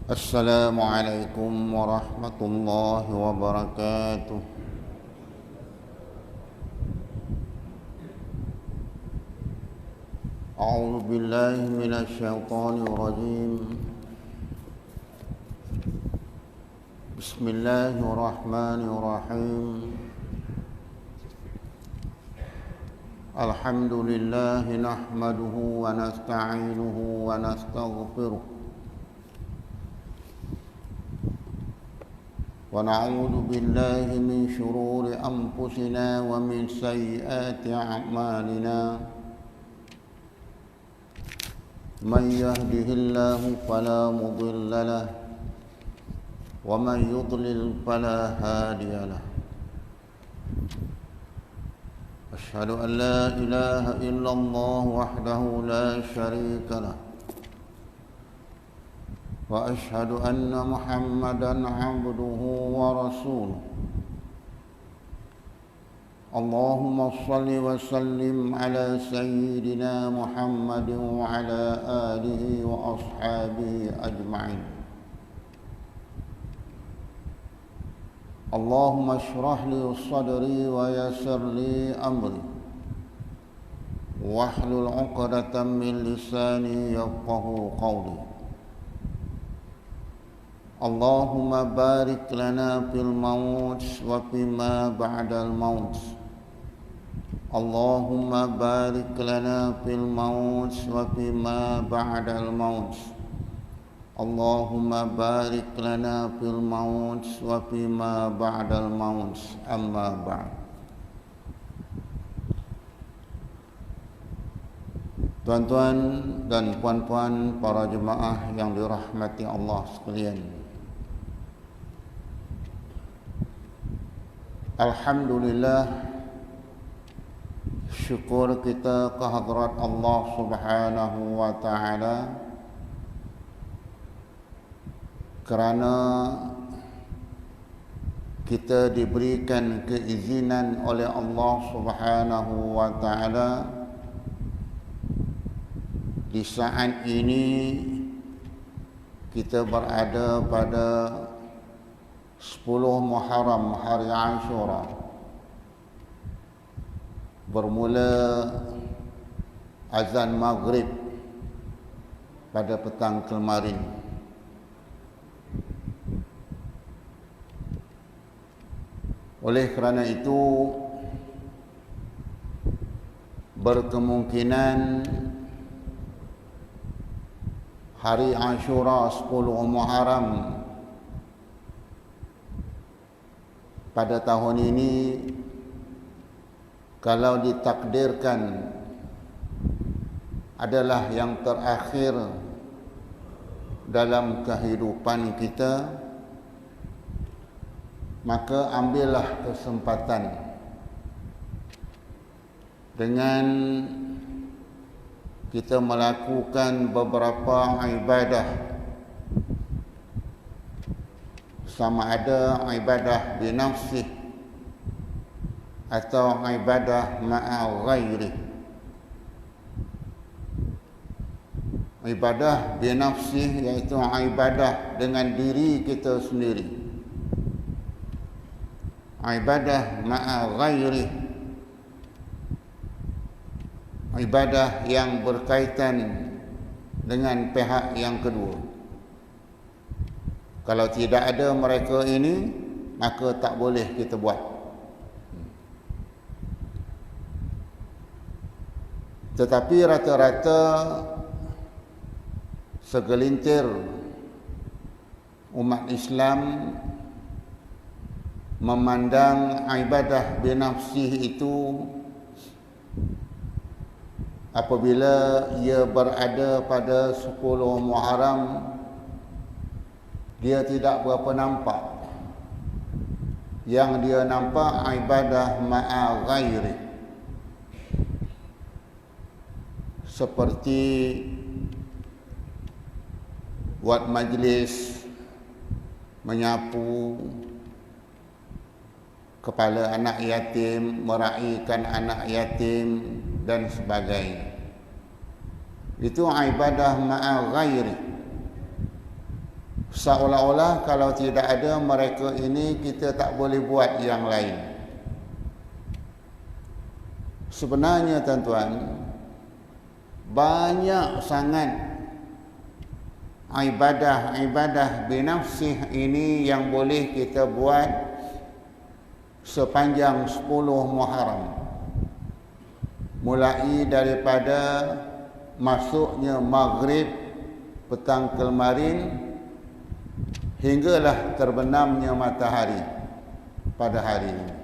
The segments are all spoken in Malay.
Assalamualaikum warahmatullahi wabarakatuh. A'udzu billahi minasy syaithanir rajim. Bismillahirrahmanirrahim. Alhamdulillahi nahmaduhu wa nasta'inuhu wa nastaghfiruh. ونعوذ بالله من شرور أنفسنا ومن سيئات أعمالنا من يهده الله فلا مضل له ومن يضلل فلا هادي له أشهد أن لا إله إلا الله وحده لا شريك له وأشهد أن محمدًا عبده ورسوله اللهم صل وسلم على سيدنا محمد وعلى آله وأصحابه أجمعين اللهم اشرح لي صدري ويسر لي أمري واحلل عقدة من لساني يفقهوا قولي اللهم بارك لنا في الموت وفيما بعد الموت اللهم بارك لنا في الموت وفيما بعد الموت اللهم بارك لنا في الموت وفيما بعد الموت أما بعد. Tuan-tuan dan puan-puan para jemaah yang dirahmati Allah sekalian, alhamdulillah, syukur kita kehadrat Allah Subhanahu wa taala kerana kita diberikan keizinan oleh Allah Subhanahu wa taala di saat ini kita berada pada 10 Muharram, hari Ashura, bermula azan maghrib pada petang kemarin. Oleh kerana itu, berkemungkinan hari Ashura 10 Muharram pada tahun ini, kalau ditakdirkan, adalah yang terakhir dalam kehidupan kita, maka ambillah kesempatan dengan kita melakukan beberapa ibadah, sama ada ibadah binafsih atau ibadah ma'a ghairi. Ibadah binafsih iaitu ibadah dengan diri kita sendiri. Ibadah ma'a ghairi, ibadah yang berkaitan dengan pihak yang kedua. Kalau tidak ada mereka ini, maka tak boleh kita buat. Tetapi rata-rata segelintir umat Islam memandang ibadah binafsih itu apabila ia berada pada 10 Muharram, dia tidak berapa nampak. Yang dia nampak ibadah ma'a ghairi, seperti buat majlis, menyapu kepala anak yatim, meraihkan anak yatim dan sebagainya. Itu ibadah ma'a ghairi. Seolah-olah kalau tidak ada mereka ini, kita tak boleh buat yang lain. Sebenarnya tuan-tuan, banyak sangat ibadah binafsih ini yang boleh kita buat sepanjang 10 Muharram. Mulai daripada masuknya maghrib petang kemarin hinggalah terbenamnya matahari pada hari ini,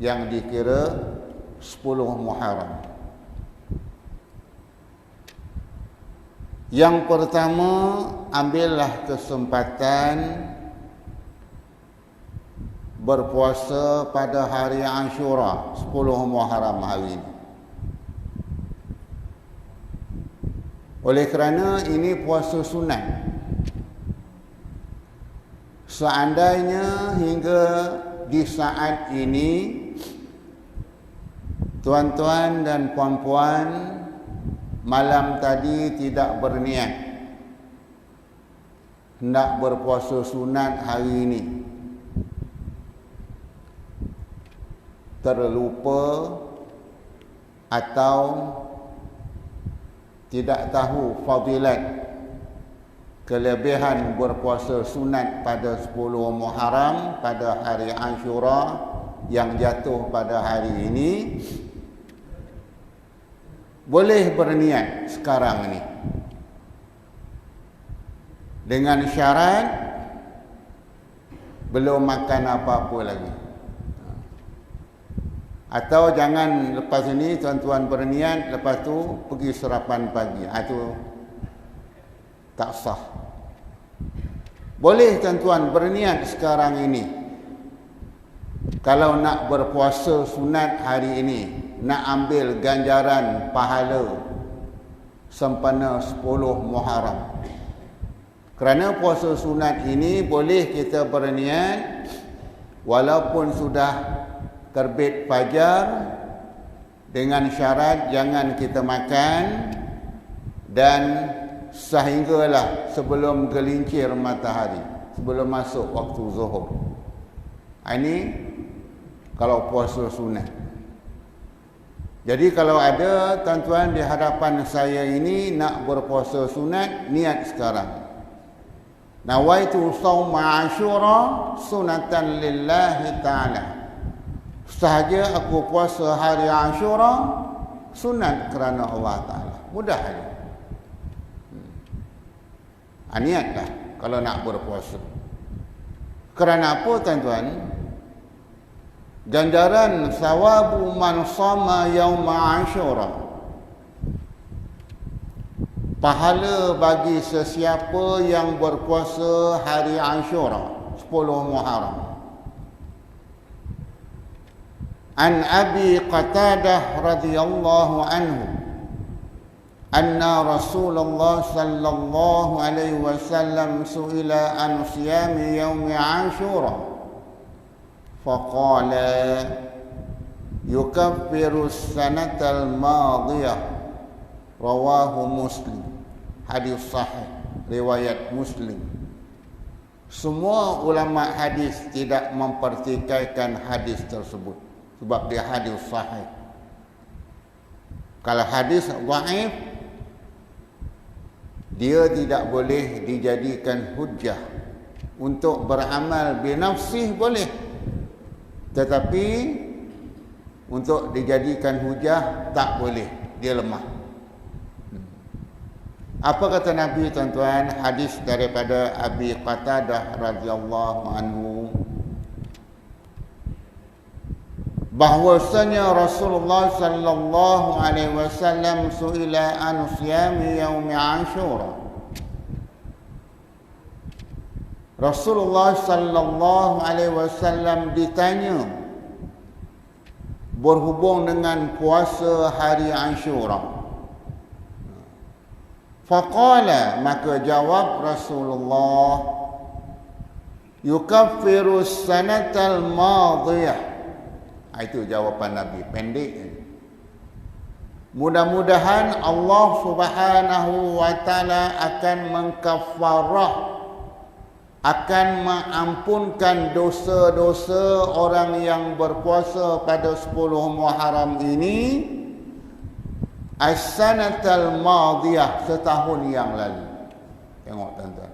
yang dikira 10 Muharram. Yang pertama, ambillah kesempatan berpuasa pada hari Ashura, 10 Muharram hari ini. Oleh kerana ini puasa sunat. Seandainya hingga di saat ini tuan-tuan dan puan-puan malam tadi tidak berniat hendak berpuasa sunat hari ini, terlupa atau tidak tahu fadilat kelebihan berpuasa sunat pada 10 Muharram pada hari Ashura yang jatuh pada hari ini, boleh berniat sekarang ini dengan syarat belum makan apa-apa lagi. Atau jangan lepas ini tuan-tuan berniat, lepas tu pergi sarapan pagi. Itu tak sah. Boleh tuan-tuan berniat sekarang ini, kalau nak berpuasa sunat hari ini, nak ambil ganjaran pahala sempena 10 Muharram. Kerana puasa sunat ini boleh kita berniat walaupun sudah terbit fajar, dengan syarat jangan kita makan dan sehinggalah sebelum gelincir matahari, sebelum masuk waktu zuhur. Ini kalau puasa sunat. Jadi kalau ada tuan-tuan di hadapan saya ini nak berpuasa sunat, niat sekarang. Nawaitu shauma Ashura sunatan lillahi ta'ala. Sahaja aku puasa hari Ashura sunat kerana Allah Ta'ala. Mudah saja. Niatlah kalau nak berpuasa. Kerana apa tuan-tuan? Ganjaran sawabu man sama yauma Ashura, pahala bagi sesiapa yang berpuasa hari Ashura 10 Muharram. An Abi Qatadah radhiyallahu anhu anna Rasulullah sallallahu alaihi wasallam su'ila an siyami yaumi Ashura faqala yukaffiru as-sanata al-madiyah, rawahu Muslim. Hadis sahih riwayat Muslim. Semua ulama hadis tidak mempertikaikan hadis tersebut sebab dia hadis sahih. Kalau hadis dhaif, dia tidak boleh dijadikan hujjah. Untuk beramal binafsih boleh, tetapi untuk dijadikan hujjah tak boleh, dia lemah. Apa kata Nabi tuan-tuan? Hadis daripada Abi Qatadah radhiyallahu anhu, bahwasanya Rasulullah sallallahu alaihi wasallam su'ila an siyami yaumi Ashura. Rasulullah sallallahu alaihi wasallam ditanya berhubung dengan puasa hari Ashura. Faqala, maka jawab Rasulullah, yukaffiru as-sanatal madiyah. Itu jawapan Nabi, pendek. Mudah-mudahan Allah Subhanahu wa taala akan mengkafarah akan mengampunkan dosa-dosa orang yang berpuasa pada 10 Muharram ini as-sanatal madiyah, setahun yang lalu. Tengok tuan-tuan.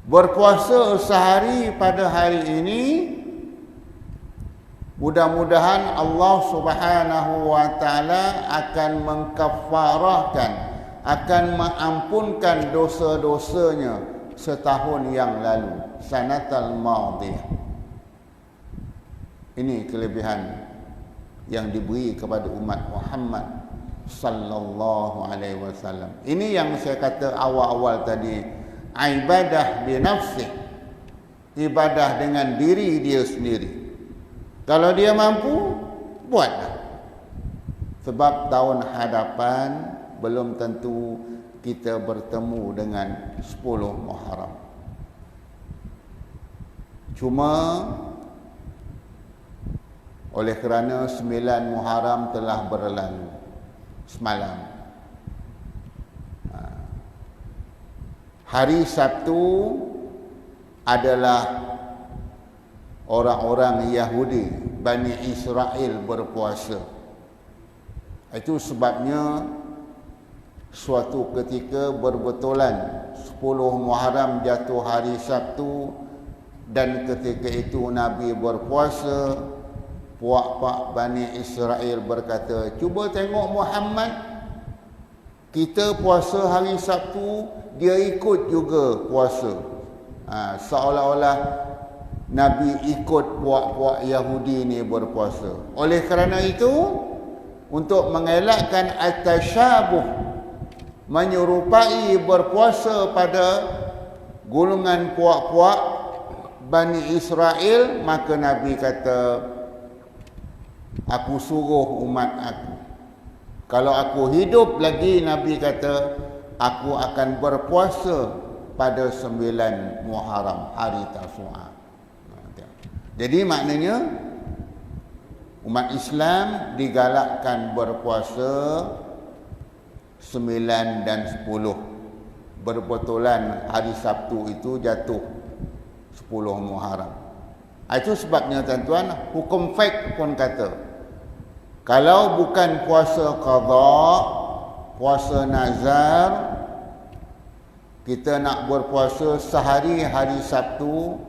Berpuasa sehari pada hari ini, mudah-mudahan Allah Subhanahu wa taala akan mengkafarahkan, akan mengampunkan dosa-dosanya setahun yang lalu. Sanatal madiyah. Ini kelebihan yang diberi kepada umat Muhammad sallallahu alaihi wasallam. Ini yang saya kata awal-awal tadi, ibadah binafsih, ibadah dengan diri dia sendiri. Kalau dia mampu, buatlah. Sebab tahun hadapan belum tentu kita bertemu dengan 10 Muharram. Cuma oleh kerana 9 Muharram telah berlalu semalam, hari Sabtu adalah orang-orang Yahudi, Bani Israel berpuasa. Itu sebabnya suatu ketika berbetulan 10 Muharram jatuh hari Sabtu, dan ketika itu Nabi berpuasa. Puak-puak Bani Israel berkata, cuba tengok Muhammad, kita puasa hari Sabtu, dia ikut juga puasa. Seolah-olah Nabi ikut puak-puak Yahudi ni berpuasa. Oleh kerana itu, untuk mengelakkan at-tasyabuh, menyerupai berpuasa pada golongan puak-puak Bani Israel, maka Nabi kata, aku suruh umat aku, kalau aku hidup lagi, Nabi kata, aku akan berpuasa pada 9 Muharram, hari Tasu'a. Jadi maknanya umat Islam digalakkan berpuasa 9 dan 10. Berbetulan hari Sabtu itu jatuh 10 Muharram. Itu sebabnya tuan-tuan, hukum fiqh pun kata, kalau bukan puasa qadha, puasa nazar, kita nak berpuasa sehari hari Sabtu,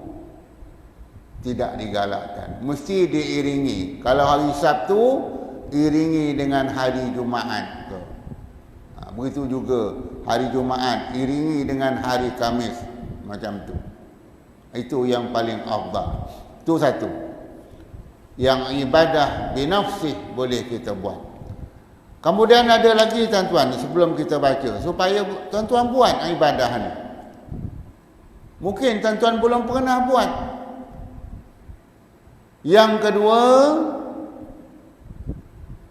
tidak digalakkan. Mesti diiringi. Kalau hari Sabtu, iringi dengan hari Jumaat. Begitu juga hari Jumaat, iringi dengan hari Khamis. Macam tu. Itu yang paling afdal. Itu satu. Yang ibadah binafsih boleh kita buat. Kemudian ada lagi tuan-tuan, sebelum kita baca, supaya tuan-tuan buat ibadah ni. Mungkin tuan-tuan belum pernah buat. Yang kedua,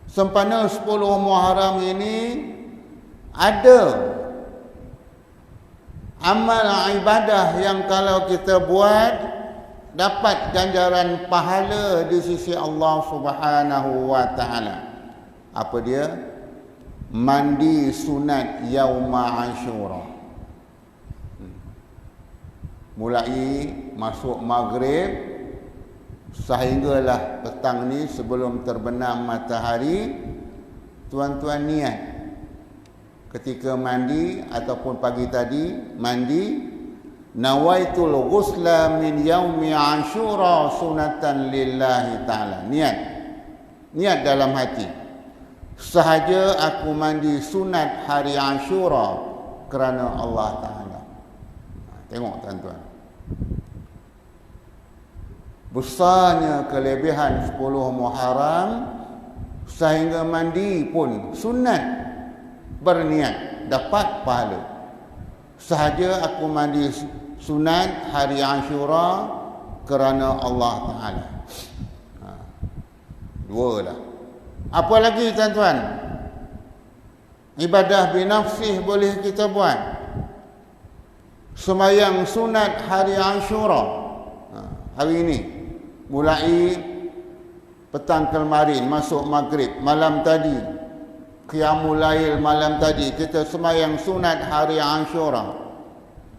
sempena 10 Muharram ini ada amal ibadah yang kalau kita buat dapat ganjaran pahala di sisi Allah Subhanahu wa taala. Apa dia? Mandi sunat yauma Asyura. Mulai masuk maghrib sehinggalah petang ni, sebelum terbenam matahari, tuan-tuan niat ketika mandi ataupun pagi tadi mandi, nawaitul ghusla min yaumi Asyura sunatan lillahi ta'ala. Niat dalam hati, sahaja aku mandi sunat hari Asyura kerana Allah Ta'ala. Tengok tuan-tuan, besarnya kelebihan 10 Muharram, sehingga mandi pun sunat, berniat dapat pahala. Sahaja aku mandi sunat hari Asyura kerana Allah Ta'ala. Dua dah. Apa lagi tuan-tuan? Ibadah binafsih boleh kita buat. Sembahyang sunat hari Asyura, hari ini, mulai petang kemarin, masuk maghrib, malam tadi, qiyamul lail malam tadi, kita sembahyang sunat hari Asyura.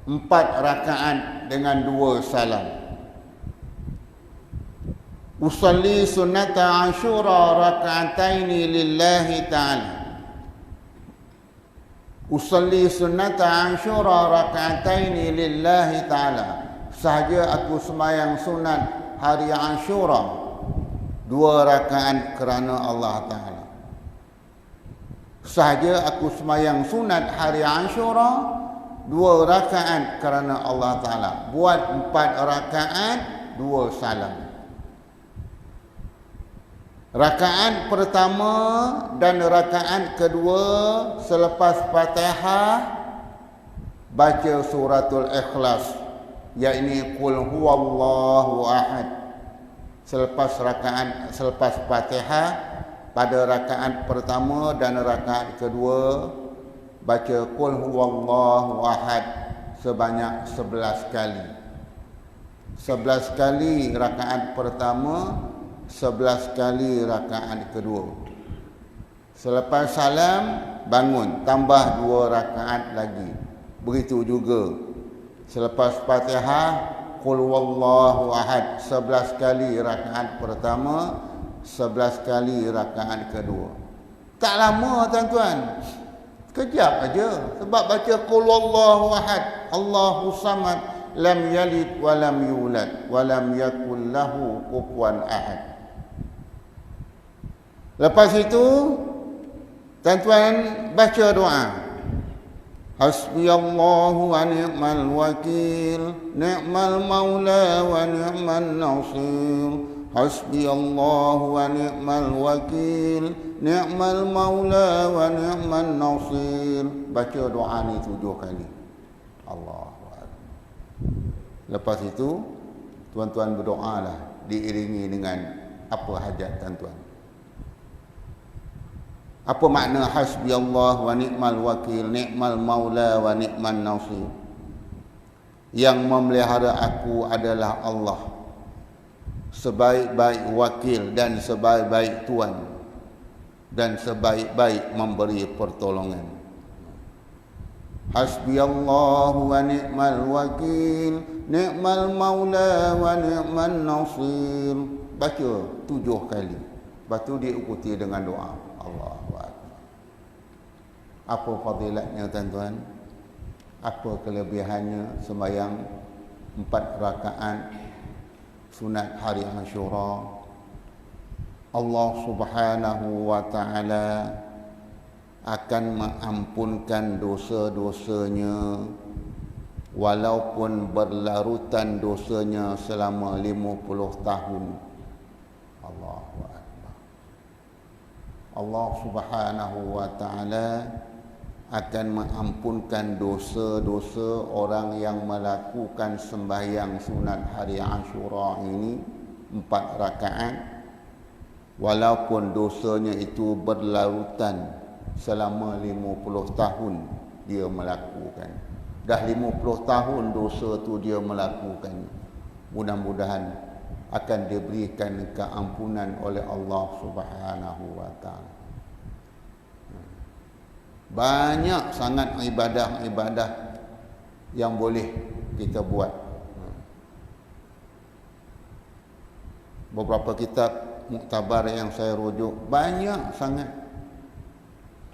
4 rakaat dengan 2 salam. Usalli sunnata Ashura raka'ataini lillahi ta'ala. Usalli sunnata Ashura raka'ataini lillahi ta'ala. Sahaja aku sembahyang sunat hari Ashura 2 rakaat kerana Allah Ta'ala. Sahaja aku sembahyang sunat hari Ashura 2 rakaat kerana Allah Ta'ala. Buat 4 rakaat 2 salam. Rakaat pertama dan rakaat kedua selepas Fatihah baca suratul Ikhlas, yakni qul huwallahu ahad. Selepas Fatihah pada rakaat pertama dan rakaat kedua baca qul huwallahu ahad sebanyak 11 kali. 11 kali rakaat pertama, 11 kali rakaat kedua. Selepas salam bangun, tambah 2 rakaat lagi. Begitu juga selepas Fatihah qul huwallahu ahad 11 kali rakaat pertama, 11 kali rakaat kedua. Tak lama tuan-tuan, kejap aja. Sebab baca qul huwallahu ahad, Allahu samad, lam yalid wa lam yulad wa lam yakul lahu kufuwan ahad. Lepas itu tuan-tuan baca doa. Hasbiyallahu wa ni'mal wakil, ni'mal maula wa ni'man nasir. Hasbiyallahu wa ni'mal wakil, ni'mal maula wa ni'man nasir. Baca doa ni 7 kali. Allahu Akbar. Lepas itu tuan-tuan berdoalah diiringi dengan apa hajat tuan-tuan. Apa makna hasbiyallah wa ni'mal wakil, ni'mal maula wa ni'man nasir? Yang memelihara aku adalah Allah, sebaik-baik wakil dan sebaik-baik tuan, dan sebaik-baik memberi pertolongan. Hasbiyallahu wa ni'mal wakil, ni'mal maula wa ni'man nasir. Baca 7 kali. Lepas tu diikuti dengan doa. Allahu Akbar. Apa fadilatnya tuan-tuan? Apa kelebihannya sembahyang 4 rakaat sunat hari Ashura? Allah Subhanahu wa taala akan mengampunkan dosa-dosanya walaupun berlarutan dosanya selama 50 tahun. Allahu Akbar. Allah Subhanahu wa taala akan mengampunkan dosa-dosa orang yang melakukan sembahyang sunat hari Ashura ini 4 rakaat walaupun dosanya itu berlarutan selama 50 tahun dia melakukan. Dah 50 tahun dosa tu dia melakukan. Mudah-mudahan akan diberikan keampunan oleh Allah Subhanahu wa taala. Banyak sangat ibadah-ibadah yang boleh kita buat. Beberapa kitab muktabar yang saya rujuk banyak sangat.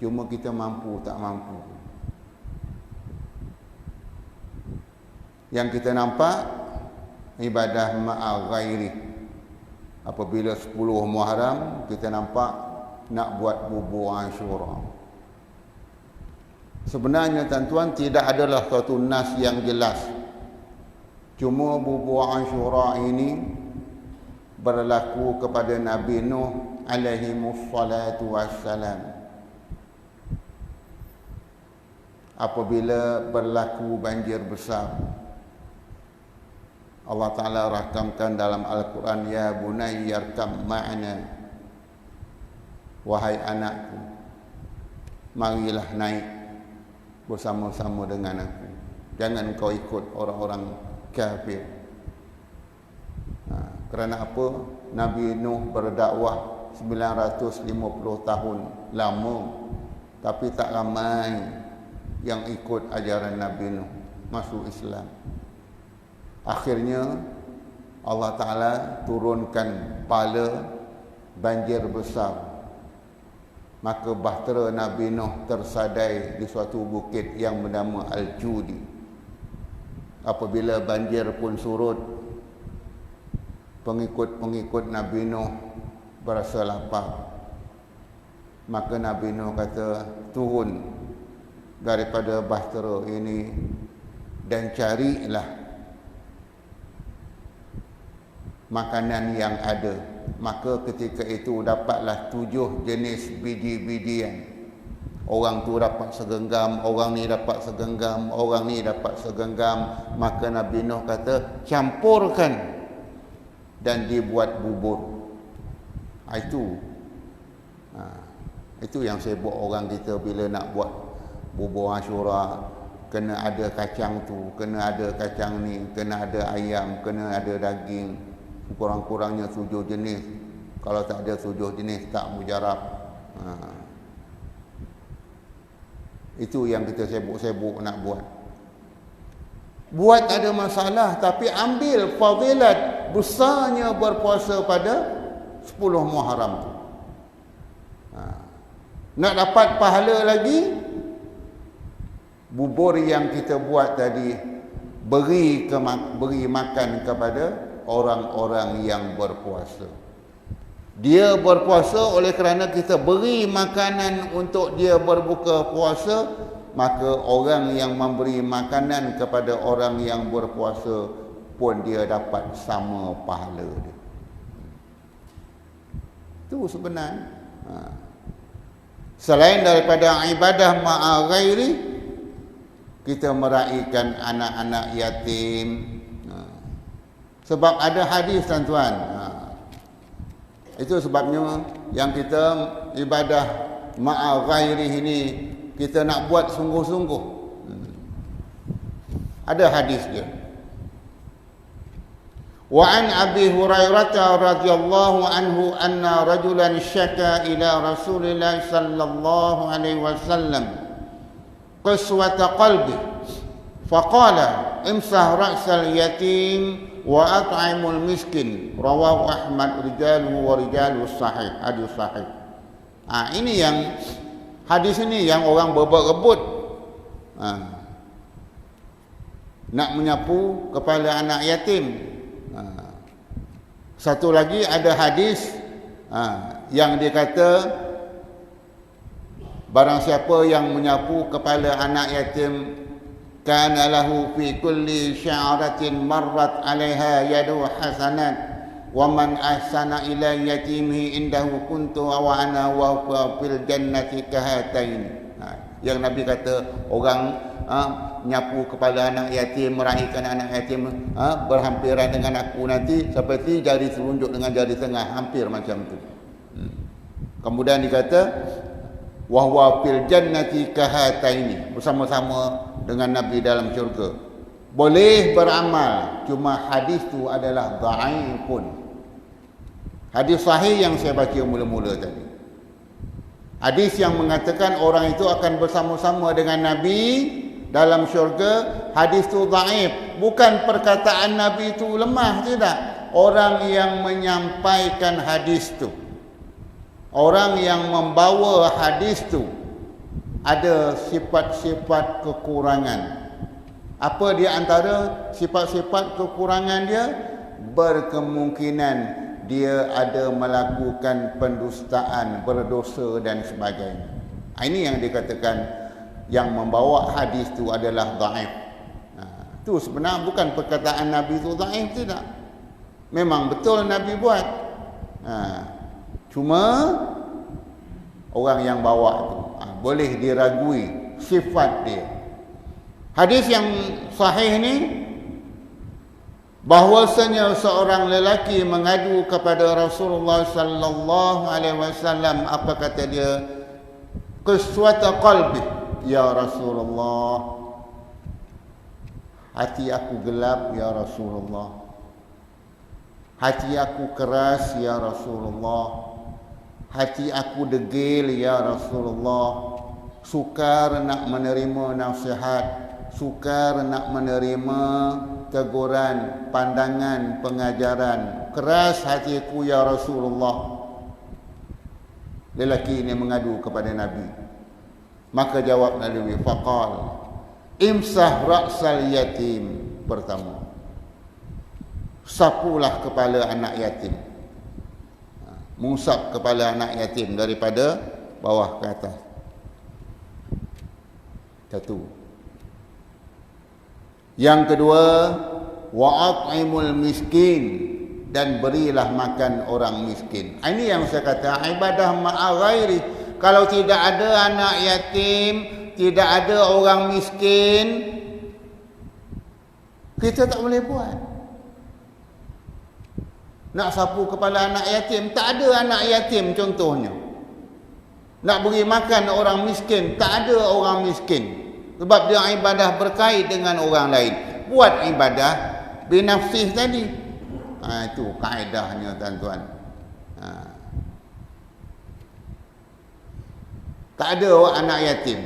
Cuma kita mampu tak mampu. Yang kita nampak ibadah ma'a ghairi. Apabila 10 Muharram kita nampak nak buat bubur Ashura. Sebenarnya tuan-tuan tidak adalah suatu nas yang jelas. Cuma bubur Ashura ini berlaku kepada Nabi Nuh alaihi wassalatu wassalam. Apabila berlaku banjir besar, Allah Ta'ala rakamkan dalam Al-Quran, ya bunayya yarkam ma'ana, wahai anakku, marilah naik bersama-sama dengan aku, jangan kau ikut orang-orang kafir. Kerana apa? Nabi Nuh berdakwah 950 tahun, lama, tapi tak ramai yang ikut ajaran Nabi Nuh. masuk Islam. Akhirnya Allah Ta'ala turunkan pala banjir besar. Maka bahtera Nabi Nuh tersadai di suatu bukit yang bernama Al-Judi. Apabila banjir pun surut, pengikut-pengikut Nabi Nuh berasa lapar. Maka Nabi Nuh kata, turun daripada bahtera ini dan carilah makanan yang ada. Maka ketika itu dapatlah 7 jenis biji-bijian. Orang tu dapat segenggam, orang ni dapat segenggam, orang ni dapat segenggam. Maka Nabi Nuh kata, campurkan dan dibuat bubur. Itu yang sibuk orang kita bila nak buat bubur Ashura. Kena ada kacang tu, kena ada kacang ni, kena ada ayam, kena ada daging. Kurang-kurangnya 7 jenis. Kalau tak ada 7 jenis tak mujarab. Itu yang kita sibuk-sibuk nak buat. Buat ada masalah, tapi ambil fadilat besarnya berpuasa pada 10 Muharram tu. Nak dapat pahala lagi, bubur yang kita buat tadi beri makan kepada orang-orang yang berpuasa. Dia berpuasa oleh kerana kita beri makanan untuk dia berbuka puasa, maka orang yang memberi makanan kepada orang yang berpuasa pun dia dapat sama pahala dia. Itu sebenarnya. Selain daripada ibadah ma'a ghairi, kita meraihkan anak-anak yatim. Sebab ada hadis, tuan-tuan. Itu sebabnya yang kita ibadah ma'a ghairi ini kita nak buat sungguh-sungguh. Ada hadis dia. Wa an Abi Hurairah radhiyallahu anhu anna rajulan syaka ila Rasulillah sallallahu alaihi wasallam qaswata qalbi faqala imsah ra'sal yatim wa at'imul miskin, rawahu Ahmad rijaluhu wa rijalus sahih, hadis sahih. Ini yang hadis ini yang orang berebut-rebut nak menyapu kepala anak yatim. Satu lagi ada hadis yang dia kata, barang siapa yang menyapu kepala anak yatim, kana lahu fi kulli sya'ratin marrat 'alaiha yadu hasanat wa man ahsana ila yatimihi indahu kuntu wa ana wa fil jannati kahatain. Yang Nabi kata, orang nyapu kepala anak yatim, meraihkan anak yatim berhampiran dengan aku nanti seperti jari telunjuk dengan jari tengah, hampir macam tu. Kemudian dikata wa huwa fil jannati kahataini, bersama-sama dengan Nabi dalam syurga. Boleh beramal, cuma hadis tu adalah dhaifun. Hadis sahih yang saya baca mula-mula tadi, hadis yang mengatakan orang itu akan bersama-sama dengan Nabi dalam syurga, hadis tu dhaif. Bukan perkataan Nabi itu lemah, tidak. Orang yang menyampaikan hadis tu, orang yang membawa hadis tu ada sifat-sifat kekurangan. Apa di antara sifat-sifat kekurangan dia? Berkemungkinan dia ada melakukan pendustaan, berdosa dan sebagainya. Ini yang dikatakan yang membawa hadis itu adalah dhaif. Itu sebenarnya bukan perkataan Nabi itu dhaif, tidak. Memang betul Nabi buat. Cuma orang yang bawa itu boleh diragui sifat dia. Hadis yang sahih ni, bahwasanya seorang lelaki mengadu kepada Rasulullah sallallahu alaihi wasallam. Apa kata dia? Qaswata qalbi, ya Rasulullah, hati aku gelap ya Rasulullah, hati aku keras ya Rasulullah, hati aku degil ya Rasulullah, sukar nak menerima nasihat, sukar nak menerima teguran, pandangan, pengajaran. Keras hatiku ya Rasulullah. Lelaki ini mengadu kepada Nabi. Maka jawab Nabi, faqal imsah ra'sal yatim. Pertama, sapulah kepala anak yatim. Mengusap kepala anak yatim daripada bawah ke atas. Satu. Yang kedua, wa'at'imul miskin, dan berilah makan orang miskin. Ini yang saya kata ibadah ma'a ghairi. Kalau tidak ada anak yatim, tidak ada orang miskin, kita tak boleh buat. Nak sapu kepala anak yatim, tak ada anak yatim contohnya. Nak beri makan orang miskin, tak ada orang miskin. Sebab dia ibadah berkait dengan orang lain. Buat ibadah binafsih tadi. Itu kaedahnya tuan-tuan. Tak ada anak yatim.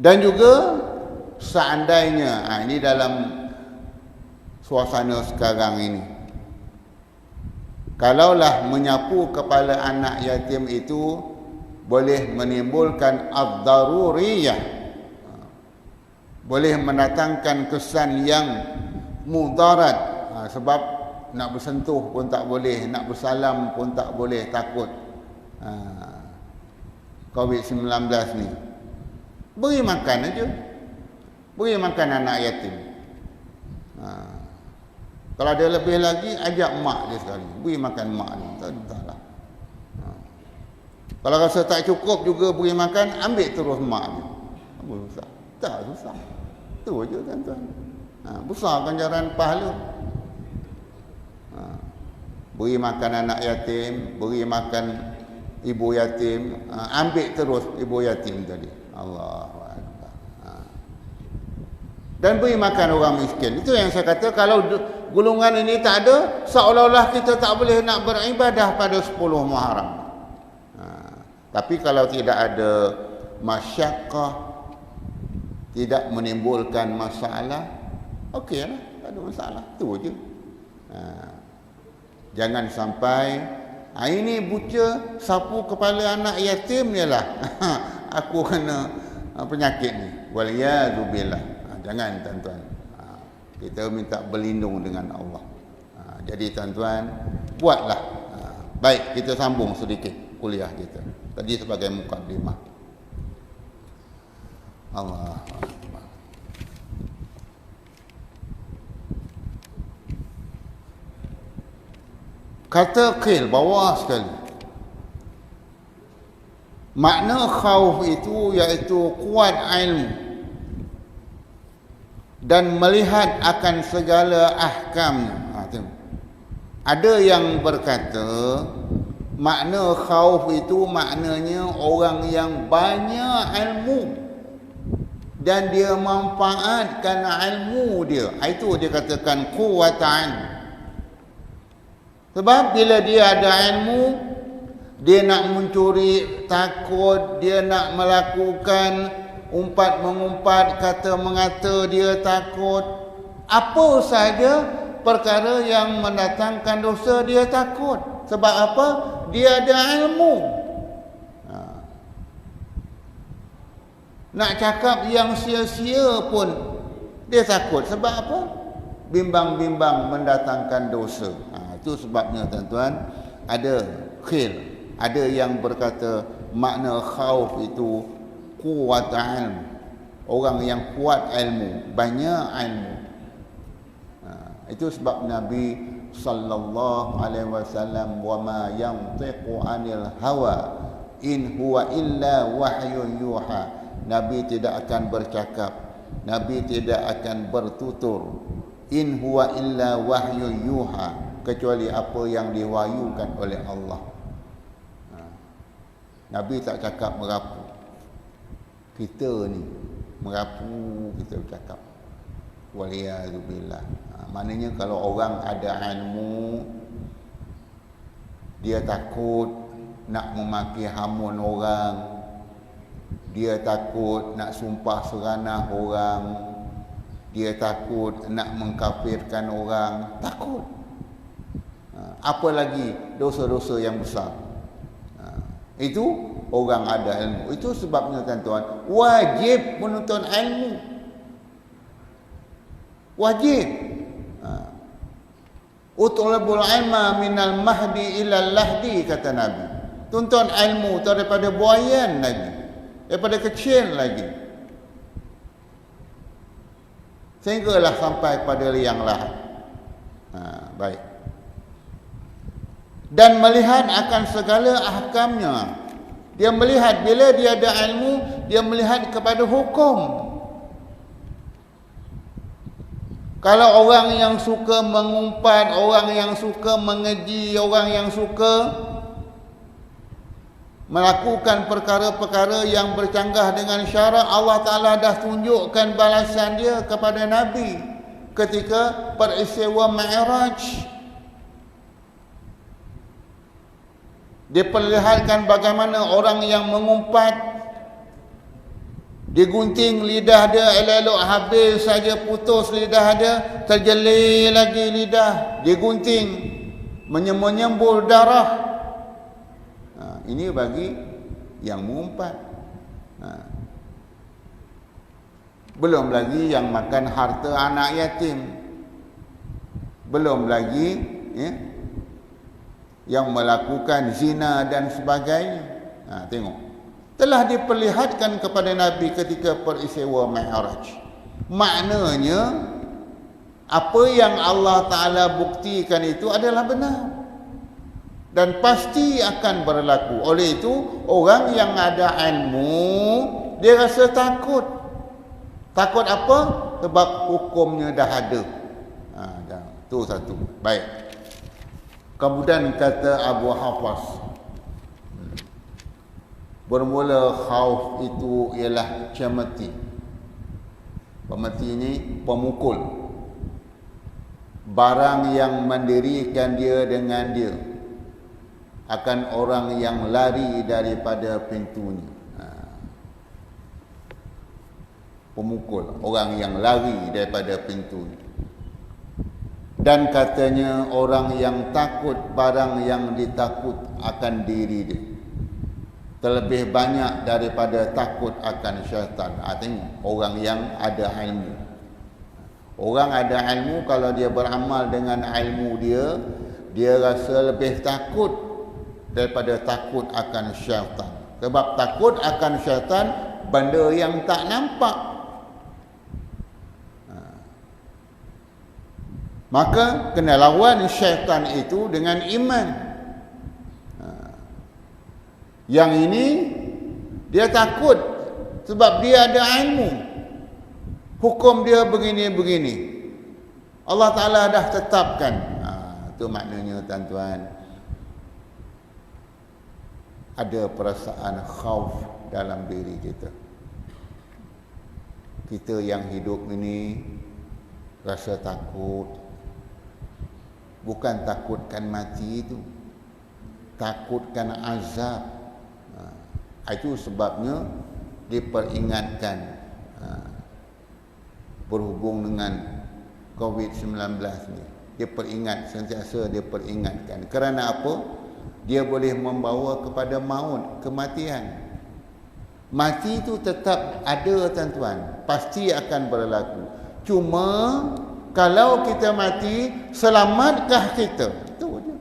Dan juga seandainya, ini dalam suasana sekarang ini, kalaulah menyapu kepala anak yatim itu boleh menimbulkan ad-daruriyah, boleh mendatangkan kesan yang mudarat, sebab nak bersentuh pun tak boleh, nak bersalam pun tak boleh, takut COVID-19 ni. Beri makan aja, beri makan anak yatim. Kalau ada lebih lagi, ajak mak dia sekali, beri makan mak dia. Entahlah. Kalau rasa tak cukup juga beri makan, ambil terus mak dia. Apa susah? Tak susah. Itu aja tuan-tuan. Besar ganjaran pahala. Beri makan anak yatim, beri makan ibu yatim, ambil terus ibu yatim tadi. Allahu Akbar. Dan beri makan orang miskin. Itu yang saya kata, kalau golongan ini tak ada, seolah-olah kita tak boleh nak beribadah pada 10 Muharram. Tapi kalau tidak ada masyaqqah, tidak menimbulkan masalah, okeylah, tak ada masalah. Itu je. Jangan sampai ini buca sapu kepala anak yatim ni lah aku kena penyakit ni. Waliyadzubillah. Jangan tuan-tuan. Kita minta berlindung dengan Allah. Jadi tuan-tuan, buatlah. Baik, kita sambung sedikit kuliah kita. Tadi sebagai mukadimah. Allah Akbar. Kata qil, bawah sekali. Makna khauf itu iaitu kuat ilmu dan melihat akan segala ahkamnya. Ada yang berkata makna khauf itu maknanya orang yang banyak ilmu dan dia manfaatkan ilmu dia. Itu dia katakan quwwatan. Sebab bila dia ada ilmu, dia nak mencuri takut, dia nak melakukan umpat mengumpat, kata mengata, dia takut. Apa saja perkara yang mendatangkan dosa, dia takut. Sebab apa? Dia ada ilmu. Nak cakap yang sia-sia pun dia takut. Sebab apa? Bimbang-bimbang mendatangkan dosa. Itu sebabnya tuan-tuan, ada khil, ada yang berkata makna khauf itu kuat ilmu. Orang yang kuat ilmu, banyak ilmu. Itu sebab Nabi sallallahu alaihi wasallam, wa ma yantiqu anil hawa in huwa illa wahyun yuha. Nabi tidak akan bercakap, Nabi tidak akan bertutur, in huwa illa wahyun yuha, kecuali apa yang diwahyukan oleh Allah. Nabi tak cakap merapu. Kita ni merapu, kita bercakap. Waliyadzubillah. Maknanya kalau orang ada ilmu, dia takut nak memaki hamun orang, Dia takut nak sumpah seranah orang. Dia takut nak mengkafirkan orang. Takut. Apa lagi dosa-dosa yang besar. Itu orang ada ilmu. Itu sebabnya tuan-tuan, wajib menuntut ilmu. Wajib. Utlubul ilma minal mahdi ilal lahdi, kata Nabi. Tuntut ilmu daripada buayan lagi, daripada kecil lagi, sehinggalah sampai pada liang lahat. Baik. Dan melihat akan segala ahkamnya. Dia melihat, bila dia ada ilmu, dia melihat kepada hukum. Kalau orang yang suka mengumpat, orang yang suka mengeji, orang yang suka melakukan perkara-perkara yang bercanggah dengan syarak, Allah Ta'ala dah tunjukkan balasan dia kepada Nabi ketika peristiwa Mi'raj. Diperlihatkan bagaimana orang yang mengumpat, digunting lidah dia, elok-elok habis saja putus lidah dia, terjelir lagi lidah, digunting, menyembur darah. Ini bagi yang mengumpat. Belum lagi yang makan harta anak yatim. Belum lagi yang melakukan zina dan sebagainya. Tengok, telah diperlihatkan kepada Nabi ketika peristiwa Mi'raj. Maknanya apa yang Allah Ta'ala buktikan itu adalah benar dan pasti akan berlaku. Oleh itu, orang yang ada ilmu, dia rasa takut. Takut apa? Sebab hukumnya dah ada. Itu satu. Baik. Kemudian kata Abu Hafs, bermula khauf itu ialah cemeti. Pemeti ini pemukul. Barang yang mendirikan dia dengan dia akan orang yang lari daripada pintunya. Pemukul, orang yang lari daripada pintunya. Dan katanya orang yang takut barang yang ditakut akan diri dia terlebih banyak daripada takut akan syaitan. Tengok, orang yang ada ilmu. Orang ada ilmu, kalau dia beramal dengan ilmu dia, dia rasa lebih takut daripada takut akan syaitan. Sebab takut akan syaitan benda yang tak nampak. Maka kena lawan syaitan itu dengan iman. Yang ini dia takut sebab dia ada ilmu. Hukum dia begini-begini. Allah Ta'ala dah tetapkan. Itu maknanya tuan-tuan, ada perasaan khauf dalam diri kita. Kita yang hidup ini rasa takut. Bukan takutkan mati itu, takutkan azab. Itu sebabnya diperingatkan berhubung dengan COVID-19 ni. Dia peringat, sentiasa dia peringatkan. Kerana apa? Dia boleh membawa kepada maut, kematian. Mati itu tetap ada tuan-tuan, pasti akan berlaku. Cuma kalau kita mati, selamatkah kita? Itu je.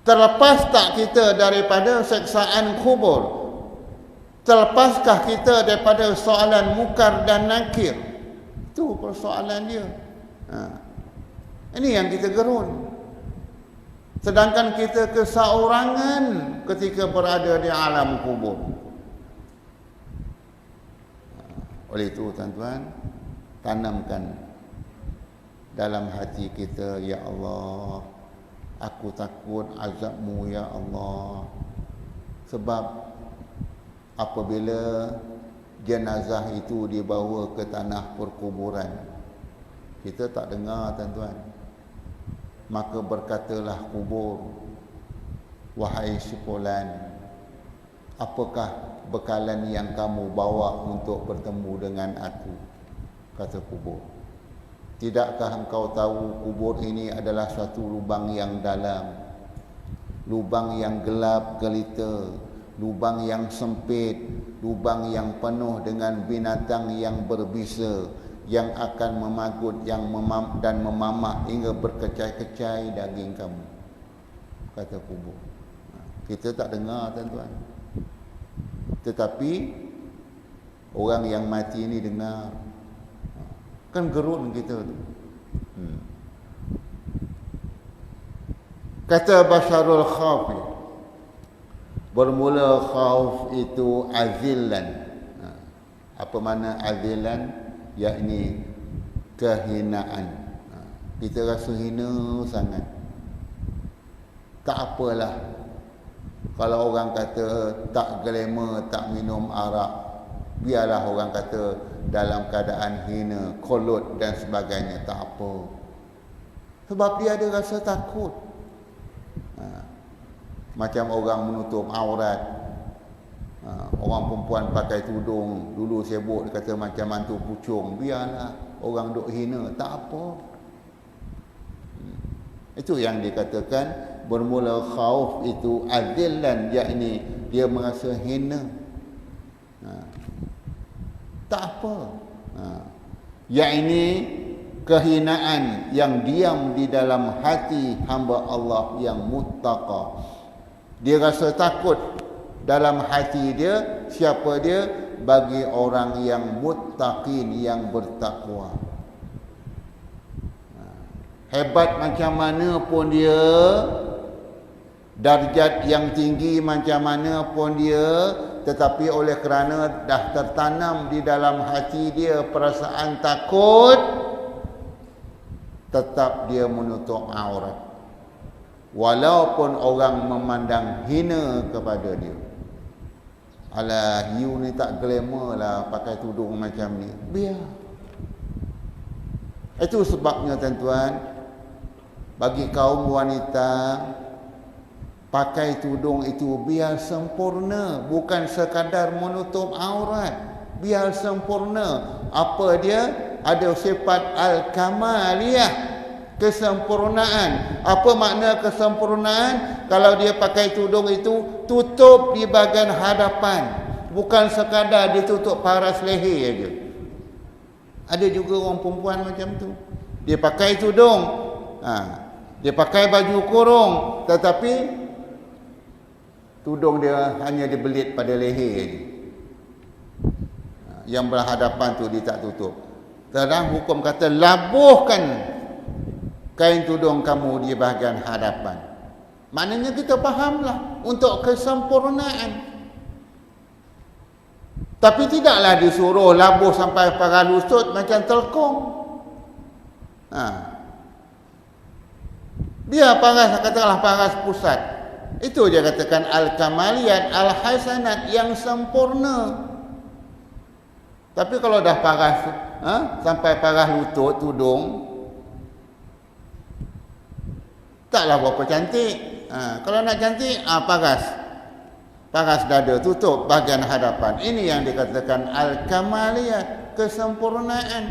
Terlepas tak kita daripada seksaan kubur? Terlepaskah kita daripada soalan mukar dan nakir? Itu persoalan dia. Ini yang kita gerun. Sedangkan kita keseorangan ketika berada di alam kubur. Oleh itu tuan-tuan, tanamkan dalam hati kita, ya Allah, aku takut azab-Mu ya Allah. Sebab apabila jenazah itu dibawa ke tanah perkuburan, kita tak dengar tuan-tuan. Maka berkatalah kubur, wahai si fulan, apakah bekalan yang kamu bawa untuk bertemu dengan aku, kata kubur. Tidakkah engkau tahu kubur ini adalah suatu lubang yang dalam, lubang yang gelap gelita, lubang yang sempit, lubang yang penuh dengan binatang yang berbisa, yang akan memagut dan memamak hingga berkecai-kecai daging kamu, kata kubur. Kita tak dengar, tuan-tuan, tetapi orang yang mati ini dengar. Kan gerun kita tu. Kata Basharul Khawf, bermula khauf itu azillan. Apa makna azillan? Yakni kehinaan. Kita rasa hina sangat. Tak apalah kalau orang kata tak glamour, tak minum arak, biarlah orang kata dalam keadaan hina, kolot dan sebagainya, tak apa. Sebab dia ada rasa takut. Macam orang menutup aurat, orang perempuan pakai tudung, dulu sibuk dia kata macam mantu pucung, biarlah orang duk hina, tak apa. Itu yang dikatakan bermula khauf itu azillan, yakni dia merasa hina. Tak apa. Yakni kehinaan yang diam di dalam hati hamba Allah yang muttaqa. Dia rasa takut dalam hati dia. Siapa dia? Bagi orang yang muttaqin, yang bertakwa. Hebat macam mana pun dia, darjat yang tinggi macam mana pun dia, tetapi oleh kerana dah tertanam di dalam hati dia perasaan takut, tetap dia menutup aurat. Walaupun orang memandang hina kepada dia. Alah, you ni tak glamour lah pakai tudung macam ni. Biar. Itu sebabnya, tuan-tuan, bagi kaum wanita, pakai tudung itu biar sempurna, bukan sekadar menutup aurat. Biar sempurna. Apa dia? Ada sifat al-kamaliyah, kesempurnaan. Apa makna kesempurnaan? Kalau dia pakai tudung itu tutup di bahagian hadapan, bukan sekadar ditutup paras leher aja. Ada juga orang perempuan macam tu. Dia pakai tudung, dia pakai baju kurung, tetapi tudung dia hanya dibelit pada leher je. Yang berhadapan tu dia tak tutup. Terang hukum kata labuhkan kain tudung kamu di bahagian hadapan. Maknanya kita fahamlah untuk kesempurnaan. Tapi tidaklah disuruh labuh sampai parah lutut macam telkong. Biar paras, katakanlah paras pusat. Itu dia katakan al-kamaliyat, al-hasanat, yang sempurna. Tapi kalau dah paras sampai paras lutut tudung, taklah berapa cantik. Kalau nak cantik, paras dada, tutup bahagian hadapan. Ini yang dikatakan al-kamaliyat, kesempurnaan.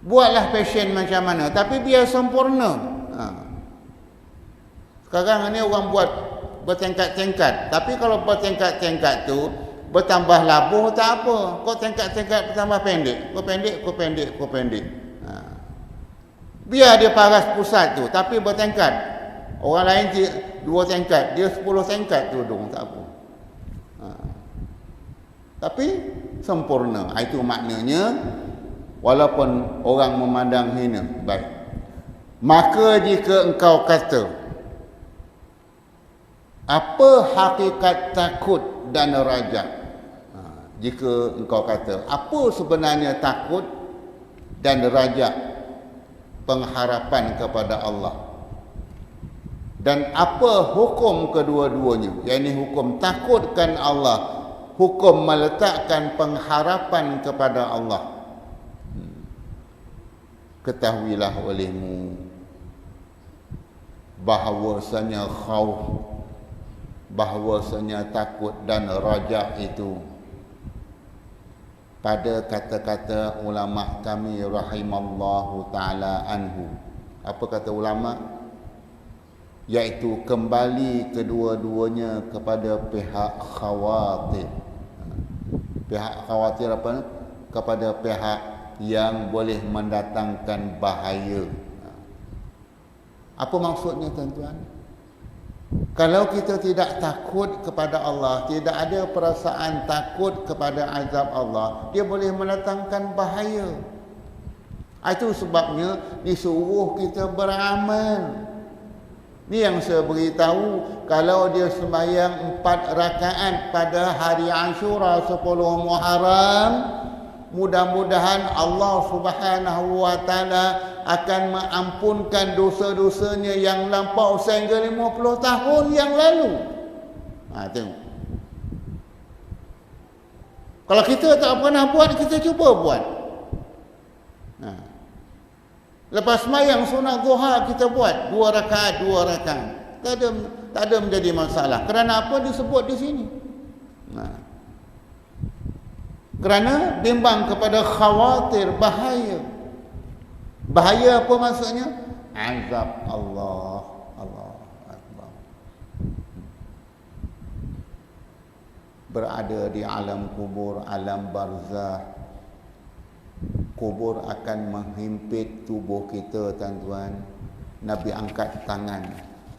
Buatlah fashion macam mana, tapi biar sempurna. Sekarang ni orang buat bertingkat-tingkat, tapi kalau bertingkat-tingkat tu bertambah labuh tak apa. Kau tingkat-tingkat bertambah pendek, kau pendek. Biar dia paras pusat tu, tapi bertingkat. Orang lain 2 tingkat, dia 10 tingkat tudung, tak apa. Tapi sempurna. Itu maknanya, walaupun orang memandang hina. Baik. Maka jika engkau kata, apa hakikat takut dan rajak? Jika engkau kata, apa sebenarnya takut dan rajak, pengharapan kepada Allah? Dan apa hukum kedua-duanya? Yang hukum takutkan Allah, hukum meletakkan pengharapan kepada Allah. Ketahuilah olehmu bahawasanya khauf bahwasanya takut dan rajak itu pada kata-kata ulama kami rahimallahu taala anhu. Apa kata ulama? Iaitu kembali kedua-duanya kepada pihak khawatir. Pihak khawatir apa? Kepada pihak yang boleh mendatangkan bahaya. Apa maksudnya tuan-tuan? Kalau kita tidak takut kepada Allah, tidak ada perasaan takut kepada azab Allah, dia boleh mendatangkan bahaya. Itu sebabnya disuruh kita beramal. Ni yang saya beritahu, kalau dia sembahyang 4 rakaat pada hari Ashura 10 Muharram, mudah-mudahan Allah Subhanahu wa taala akan mengampunkan dosa-dosanya yang lampau sehingga 50 tahun yang lalu. Tengok. Kalau kita tak pernah buat, kita cuba buat. Lepas sembahyang sunat duha kita buat 2 rakaat. Tak ada menjadi masalah. Kerana apa disebut di sini? Kerana bimbang kepada khawatir bahaya. Bahaya apa maksudnya? Azab Allah. Allah Akbar. Berada di alam kubur, alam barzah. Kubur akan menghimpit tubuh kita, tuan-tuan. Nabi angkat tangan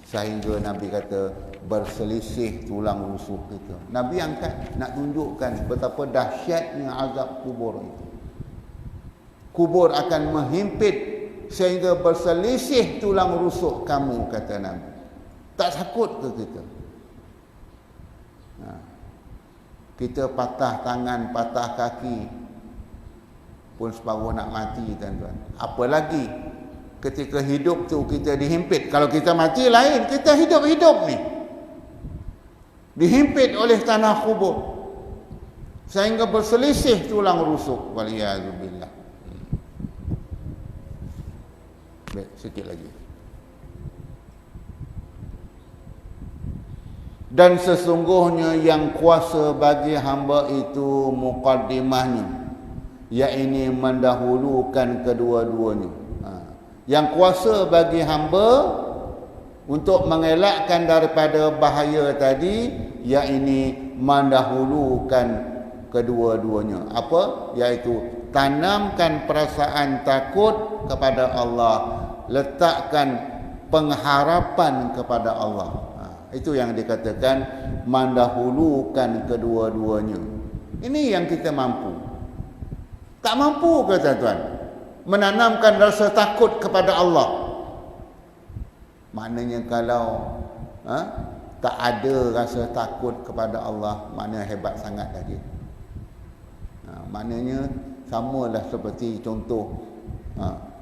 sehingga Nabi kata berselisih tulang rusuk kita. Nabi angkat nak tunjukkan betapa dahsyatnya azab kubur itu. Kubur akan menghimpit sehingga berselisih tulang rusuk kamu, kata Nabi. Tak takut ke kita? Kita patah tangan, patah kaki pun separuh nak mati, tuan-tuan. Apalagi ketika hidup tu kita dihimpit. Kalau kita mati lain, kita hidup-hidup ni dihimpit oleh tanah kubur sehingga berselisih tulang rusuk. Waliyazubillah. Baik, sikit lagi. Dan sesungguhnya yang kuasa bagi hamba itu muqaddimahnya, yakni mendahulukan kedua-duanya. Yang kuasa bagi hamba untuk mengelakkan daripada bahaya tadi, yakni mendahulukan kedua-duanya. Apa? Iaitu tanamkan perasaan takut kepada Allah, letakkan pengharapan kepada Allah. Itu yang dikatakan mendahulukan kedua-duanya. Ini yang kita mampu. Tak mampu ke tuan-tuan menanamkan rasa takut kepada Allah? Maknanya kalau tak ada rasa takut kepada Allah, maknanya hebat sangat lagi. Maknanya samalah seperti contoh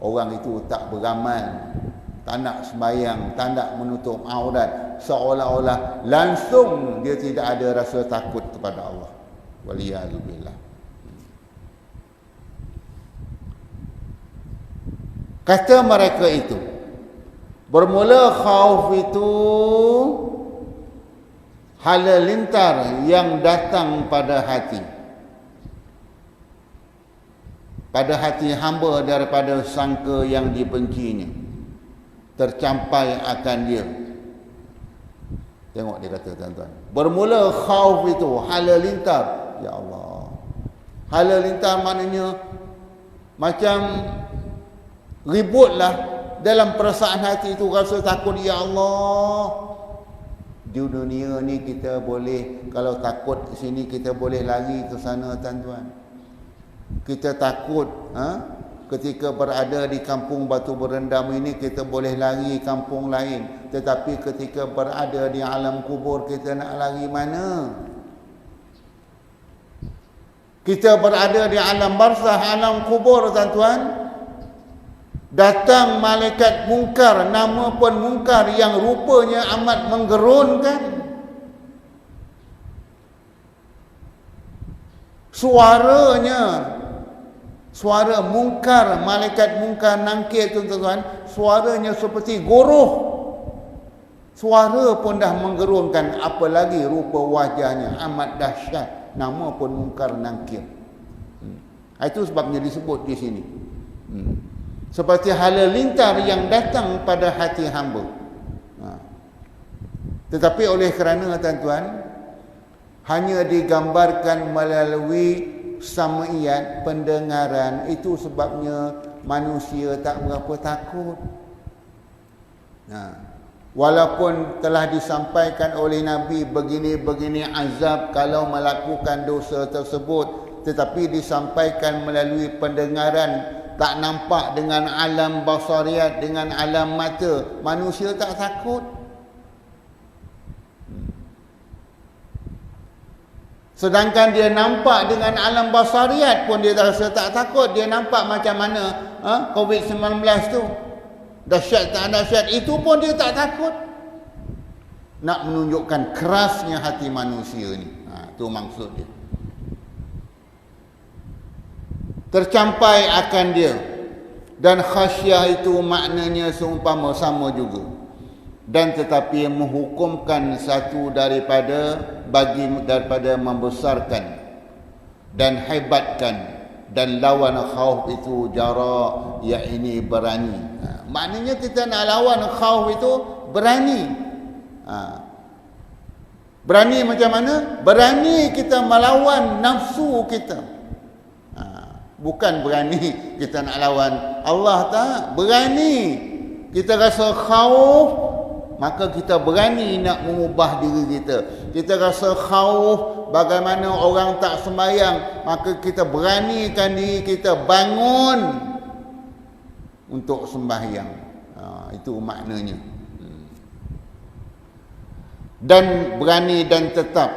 orang itu tak beramal, tak nak sembahyang, tak nak menutup aurat, seolah-olah langsung dia tidak ada rasa takut kepada Allah. Waliyazubillah. Kata mereka itu, bermula khauf itu halilintar yang datang pada hati hamba daripada sangka yang dibencinya, tercampai akan dia. Tengok dia kata, tuan-tuan, bermula khauf itu halilintar. Ya Allah, halilintar maknanya macam ributlah dalam perasaan hati itu, rasa takut. Ya Allah, di dunia ni kita boleh, kalau takut sini kita boleh lari ke sana, tuan-tuan. Kita takut ketika berada di kampung Batu Berendam ini, kita boleh lari kampung lain. Tetapi ketika berada di alam kubur, kita nak lari mana? Kita berada di alam barzah, alam kubur, tuan-tuan. Datang malaikat mungkar, nama pun mungkar, yang rupanya amat menggerunkan. Suara mungkar, malaikat mungkar nangkir, tuan-tuan, suaranya seperti guruh. Suara pun dah menggerunkan, apalagi rupa wajahnya amat dahsyat, nama pun mungkar nangkir. Itu sebabnya disebut di sini. Seperti halalintar yang datang pada hati hamba. Tetapi oleh kerana tuan-tuan, hanya digambarkan melalui sam'iat, pendengaran, itu sebabnya manusia tak berapa takut. Walaupun telah disampaikan oleh Nabi begini-begini azab kalau melakukan dosa tersebut, tetapi disampaikan melalui pendengaran, tak nampak dengan alam basariat, dengan alam mata, manusia tak takut. Sedangkan dia nampak dengan alam basariat pun dia rasa tak takut. Dia nampak macam mana COVID-19 tu, dahsyat tak dahsyat, itu pun dia tak takut. Nak menunjukkan kerasnya hati manusia ni. Itu maksud dia. Tercampai akan dia. Dan khasyah itu maknanya seumpama sama juga. Dan tetapi menghukumkan satu daripada membesarkan dan hebatkan, dan lawan khauf itu jara, yakni berani. Maknanya kita nak lawan khauf itu berani. Berani macam mana? Berani kita melawan nafsu kita. Bukan berani kita nak lawan Allah, tak. Berani kita rasa khauf, maka kita berani nak mengubah diri kita. Kita rasa khauf bagaimana orang tak sembahyang, maka kita beranikan diri kita bangun untuk sembahyang. Itu maknanya. Dan berani dan tetap,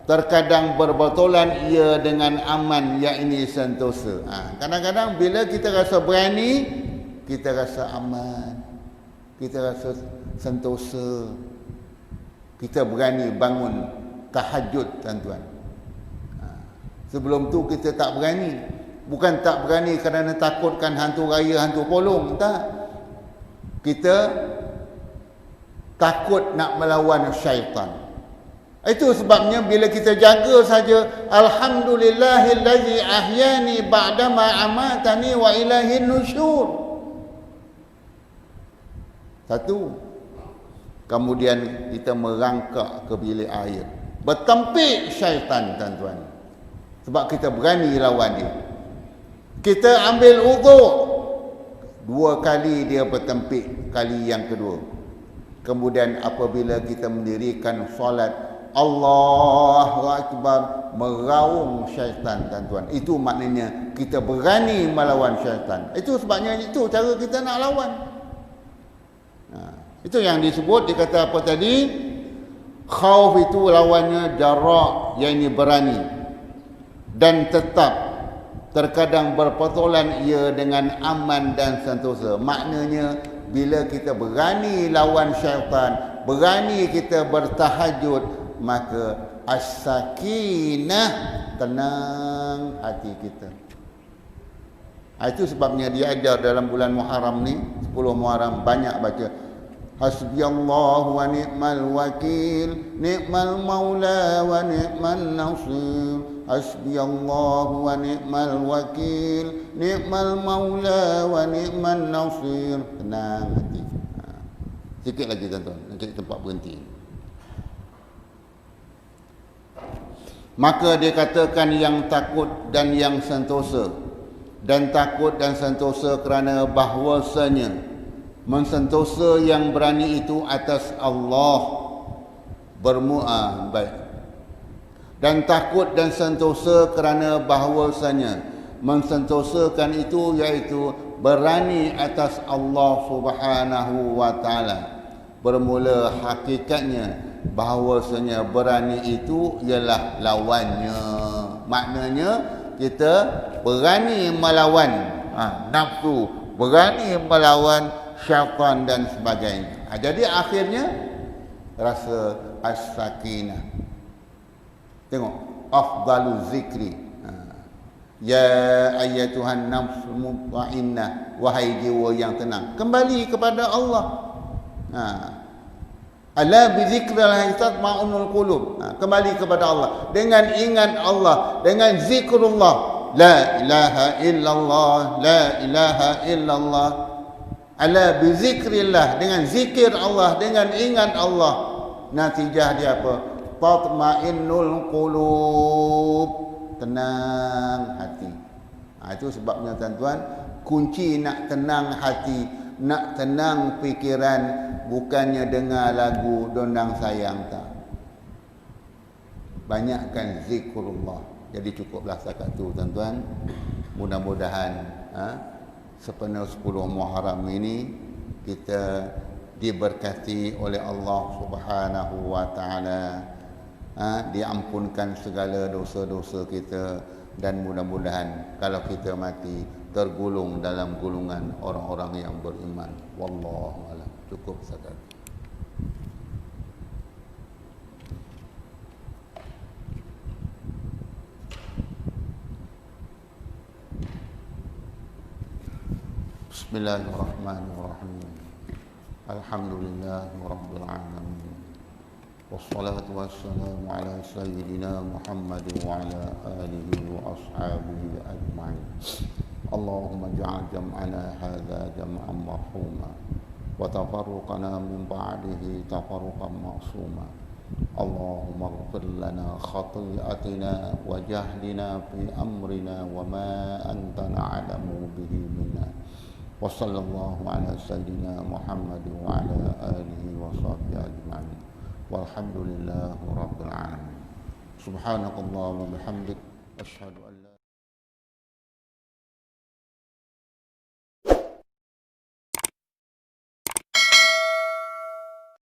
terkadang berbetulan ia dengan aman, yakni sentosa. Kadang-kadang bila kita rasa berani, kita rasa aman, kita rasa sentosa, kita berani bangun tahajud, tuan-tuan. Sebelum tu kita tak berani. Bukan tak berani kerana takutkan hantu raya, hantu polong, tak. Kita takut nak melawan syaitan. Itu sebabnya bila kita jaga saja, alhamdulillahillazi ahyani ba'dama amatani wa ilaihin nusyur. Satu. Kemudian kita merangkak ke bilik air, bertempik syaitan, tuan-tuan. Sebab kita berani lawan dia. Kita ambil uduk, 2 kali dia bertempik, kali yang kedua. Kemudian apabila kita mendirikan solat, Allahu Akbar, meraung syaitan, tuan-tuan. Itu maknanya kita berani melawan syaitan. Itu sebabnya itu cara kita nak lawan. Itu yang disebut, dia kata apa tadi? Khauf itu lawannya jarak, yang ini berani. Dan tetap, terkadang berpetulan ia dengan aman dan sentosa. Maknanya bila kita berani lawan syaitan, berani kita bertahajud, maka as-sakinah, tenang hati kita. Itu sebabnya dia ajar dalam bulan Muharram ni, 10 Muharram, banyak baca hasbiyallahu wa ni'mal wakil, ni'mal maula wa ni'mal nasir. Hasbiyallahu wa ni'mal wakil, ni'mal maula wa ni'mal nasir. Tenang hati. Sikit lagi, tuan-tuan, nanti tempat berhenti. Maka dia katakan yang takut dan yang sentosa. Dan takut dan sentosa kerana bahwasanya mensentosa yang berani itu atas Allah baik. Dan takut dan sentosa kerana bahwasanya mensentosakan itu iaitu berani atas Allah Subhanahu wa taala. Bermula hakikatnya bahawasanya berani itu ialah lawannya. Maknanya kita berani melawan nafsu, berani melawan syaitan dan sebagainya. Jadi akhirnya rasa as-sakinah. Tengok, afdalu zikri, ya ayyatuhan nafsul mutmainnah, wahai jiwa yang tenang, kembali kepada Allah. Ala bi dzikrillah tatma'unnul qulub. Kembali kepada Allah. Dengan ingat Allah, dengan zikrullah. La ilaha illallah, la ilaha illallah. Ala bi dzikrillah, dengan zikir Allah, dengan ingat Allah. Natijah dia apa? Tatma'innul qulub. Tenang hati. Itu sebabnya tuan-tuan, kunci nak tenang hati, nak tenang fikiran, bukannya dengar lagu dondang sayang tak. Banyakkan zikrullah. Jadi cukuplah setakat tu tuan-tuan. Mudah-mudahan sepenuh 10 Muharram ini kita diberkati oleh Allah Subhanahu wa taala. Diampunkan segala dosa-dosa kita, dan mudah-mudahan kalau kita mati tergolong dalam golongan orang-orang yang beriman. Wallahu a'lam. Cukup sahaja. Bismillahirrahmanirrahim. Alhamdulillahirabbil alamin. Wassalatu wassalamu ala sayyidina Muhammad wa ala alihi wa ashabihi ajma'in. Allahumma ja'al jam'ana hadha jam'an marhuma wa tafarruqana min ba'dihi tafarruqan ma'suma. Allahumma ighfir lana khati'atina wa jahlina fi amrina wa ma anta na'lamu bihi minna. Wa sallallahu ala sayyidina Muhammad wa ala alihi wa sahbihi ajma'in. Walhamdulillahi rabbil alamin. Subhanakallahumma wa bihamdik asyhadu an la